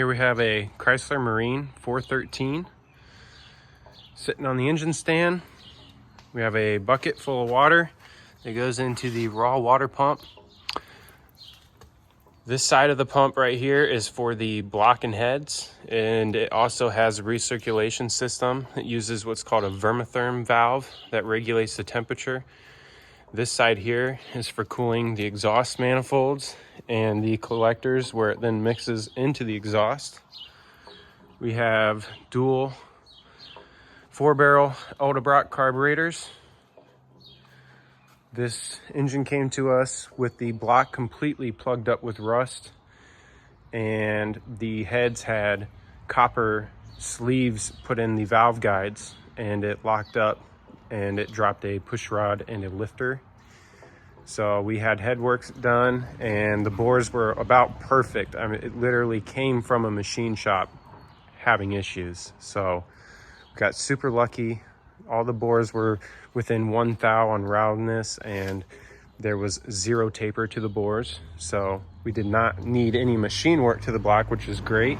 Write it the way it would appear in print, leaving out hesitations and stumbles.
Here we have a Chrysler Marine 413 sitting on the engine stand. We have a bucket full of water that goes into the raw water pump. This side of the pump right here is for the block and heads, and it also has a recirculation system that uses what's called a vermotherm valve that regulates the temperature. This side here is for cooling the exhaust manifolds and the collectors where it then mixes into the exhaust. We have dual 4-barrel Block carburetors. This engine came to us with the block completely plugged up with rust, and the heads had copper sleeves put in the valve guides, and it locked up and it dropped a push rod and a lifter. So we had head work done, and the bores were about perfect. I mean, it literally came from a machine shop having issues. So we got super lucky. All the bores were within 1 thou on roundness, and there was 0 taper to the bores. So we did not need any machine work to the block, which is great.